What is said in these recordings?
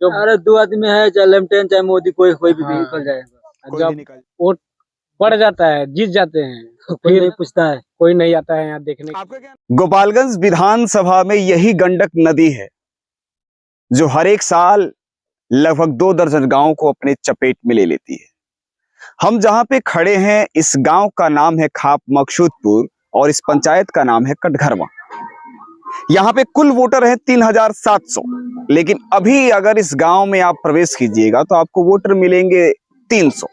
अरे 2 आदमी है, चाहे लेफ्टिनेंट चाहे मोदी, कोई कोई भी निकल जाएगा। जब वोट बढ़ जाता है, जीत जाते हैं, तो कोई नहीं पूछता है, कोई नहीं आता है यहाँ देखने। आपका क्या? गोपालगंज विधानसभा में यही गंडक नदी है जो हर एक साल लगभग 2 दर्जन गांव को अपने चपेट में ले लेती है। हम जहां पे खड़े हैं, इस गांव का नाम है खाप मकसूदपुर और इस पंचायत का नाम है कटघरवा। यहाँ पे कुल वोटर है 3700, लेकिन अभी अगर इस गांव में आप प्रवेश कीजिएगा तो आपको वोटर मिलेंगे 300।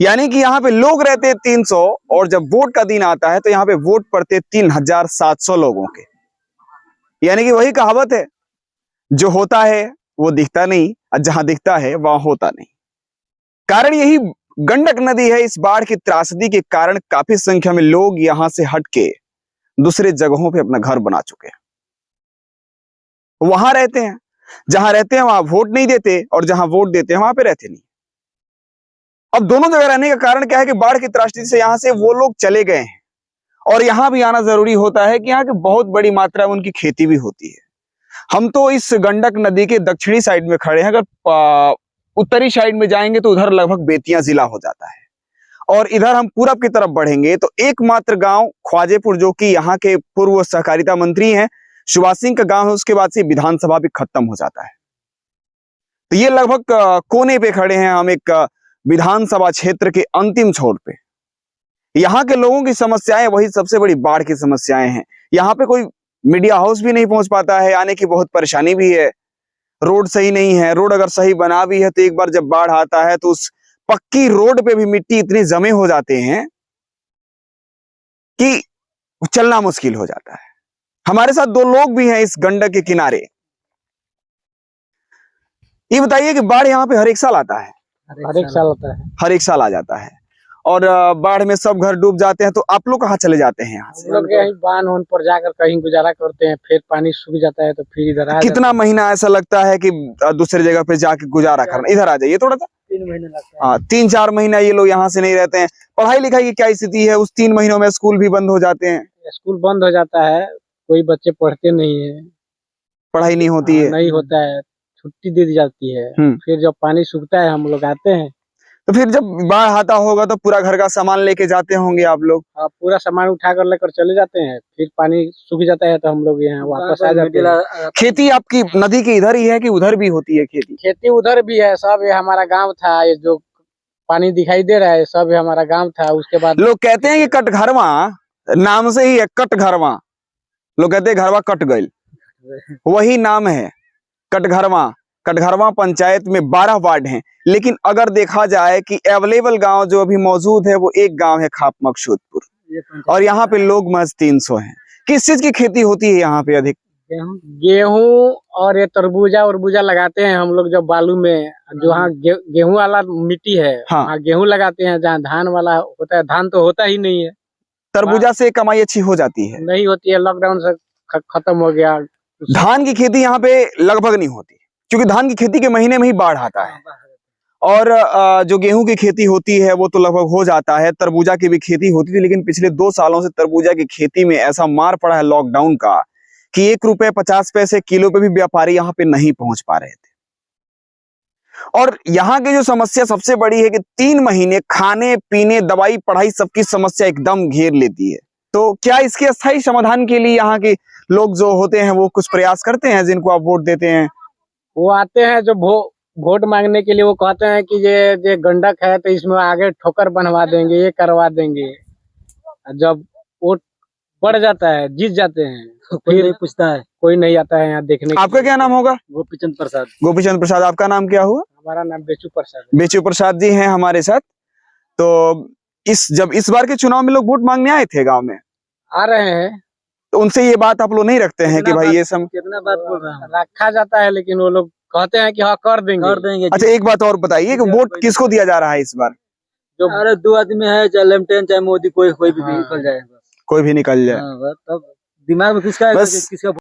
यानी कि यहाँ पे लोग रहते हैं 300 और जब वोट का दिन आता है तो यहाँ पे वोट पड़ते 3700 लोगों के। यानी कि वही कहावत है, जो होता है वो दिखता नहीं और जहां दिखता है वहां होता नहीं। कारण यही गंडक नदी है। इस बाढ़ की त्रासदी के कारण काफी संख्या में लोग यहां से हटके दूसरे जगहों पे अपना घर बना चुके हैं, वहां रहते हैं। जहां रहते हैं वहां वोट नहीं देते और जहां वोट देते हैं वहां पे रहते नहीं। अब दोनों जगह रहने का कारण क्या है कि बाढ़ की त्रासदी से यहां से वो लोग चले गए हैं और यहां भी आना जरूरी होता है कि यहाँ की बहुत बड़ी मात्रा में उनकी खेती भी होती है। हम तो इस गंडक नदी के दक्षिणी साइड में खड़े हैं। अगर उत्तरी साइड में जाएंगे तो उधर लगभग बेतिया जिला हो जाता है और इधर हम पूरब की तरफ बढ़ेंगे तो एकमात्र गांव ख्वाजेपुर, जो कि यहाँ के पूर्व सहकारिता मंत्री हैं सुभाष सिंह का गांव है, उसके बाद से विधानसभा भी खत्म हो जाता है। तो ये लगभग कोने पे खड़े हैं हम, एक विधानसभा क्षेत्र के अंतिम छोर पे। यहाँ के लोगों की समस्याएं वही सबसे बड़ी बाढ़ की समस्याएं हैं। यहाँ पे कोई मीडिया हाउस भी नहीं पहुंच पाता है, आने की बहुत परेशानी भी है। रोड सही नहीं है, रोड अगर सही बना भी है तो एक बार जब बाढ़ आता है तो उस पक्की रोड पे भी मिट्टी इतनी जमे हो जाते हैं कि चलना मुश्किल हो जाता है। हमारे साथ 2 लोग भी हैं इस गंडक के किनारे। ये बताइए कि बाढ़ यहाँ पे हर एक साल आता है? हर एक साल आता है। हर एक साल आ जाता है और बाढ़ में सब घर डूब जाते हैं। तो आप लोग कहाँ चले जाते हैं यहाँ से? हम लोग यही बांध पर जाकर कहीं गुजारा करते हैं, फिर पानी सूख जाता है तो फिर इधर आ कितना महीना ऐसा लगता है कि दूसरी जगह पे जाके गुजारा करना? इधर आ जाइए थोड़ा सा। 3 महीने लगता है। हाँ, 3-4 महीना ये लोग यहाँ से नहीं रहते हैं। पढ़ाई लिखाई की क्या स्थिति है? उस 3 महीनों में स्कूल भी बंद हो जाते हैं। स्कूल बंद हो जाता है, कोई बच्चे पढ़ते नहीं है, पढ़ाई नहीं होती है, नहीं होता है, छुट्टी दे दी जाती है। फिर जब पानी सूखता है हम लोग आते हैं। तो फिर जब बाढ़ आता होगा तो पूरा घर का सामान लेके जाते होंगे आप लोग? पूरा सामान उठा कर लेकर चले जाते हैं, फिर पानी सूख जाता है तो हम लोग यहाँ वापस आ जाते हैं। खेती आपकी नदी के इधर ही है कि उधर भी होती है खेती? खेती उधर भी है, सब ये हमारा गांव था। ये जो पानी दिखाई दे रहा है सब हमारा गांव था। उसके बाद लोग कहते हैं कि कटघरवा नाम से ही है, कटघरवा। लोग कहते हैं घरवा कट गई, वही नाम है कटघरवा। कटघरवा पंचायत में 12 वार्ड हैं, लेकिन अगर देखा जाए कि अवेलेबल गांव जो अभी मौजूद है वो एक गांव है खाप मकसूदपुर और यहाँ पे लोग महज 300 हैं। किस चीज की खेती होती है यहाँ पे अधिक? गेहूं और ये तरबूजा लगाते हैं हम लोग। जब बालू में जो गेहूं वाला मिट्टी है, हाँ, गेहूं लगाते हैं। जहाँ धान वाला होता है, धान तो होता ही नहीं है। तरबूजा से कमाई अच्छी हो जाती है? नहीं होती है, लॉकडाउन से खत्म हो गया। धान की खेती यहाँ पे लगभग नहीं होती क्योंकि धान की खेती के महीने में ही बाढ़ आता है और जो गेहूं की खेती होती है वो तो लगभग हो जाता है। तरबूजा की भी खेती होती थी, लेकिन पिछले 2 सालों से तरबूजा की खेती में ऐसा मार पड़ा है लॉकडाउन का कि 1 रुपए 50 पैसे किलो पे भी व्यापारी यहाँ पे नहीं पहुंच पा रहे थे। और यहाँ की जो समस्या सबसे बड़ी है कि 3 महीने खाने पीने दवाई पढ़ाई सबकी समस्या एकदम घेर लेती है। तो क्या इसके अस्थायी समाधान के लिए यहाँ के लोग जो होते हैं वो कुछ प्रयास करते हैं? जिनको आप वोट देते हैं वो आते हैं, जो वोट मांगने के लिए वो कहते हैं कि ये गंडक है तो इसमें आगे ठोकर बनवा देंगे, ये करवा देंगे। जब वोट बढ़ जाता है, जीत जाते हैं, तो कोई नहीं पूछता है, कोई नहीं आता है यहाँ देखने। आपका क्या नाम होगा? गोपीचंद प्रसाद। गोपीचंद प्रसाद। आपका नाम क्या हुआ? हमारा नाम बेचू प्रसाद। बेचू प्रसाद जी हैं हमारे साथ। तो जब इस बार के चुनाव में लोग वोट मांगने आए थे गाँव में, आ रहे हैं, तो उनसे ये बात आप लोग नहीं रखते हैं कि भाई ये सब? कितना बात बोल रहा है, रखा जाता है, लेकिन वो लोग कहते हैं कि हाँ कर देंगे। अच्छा, एक बात और बताइए कि वोट किसको दिया जा रहा है इस बार? अरे 2 आदमी है, चाहे लेफ्टिनेंट चाहे मोदी, कोई कोई भी निकल जाएगा। कोई भी निकल जाए। तब दिमाग में किसका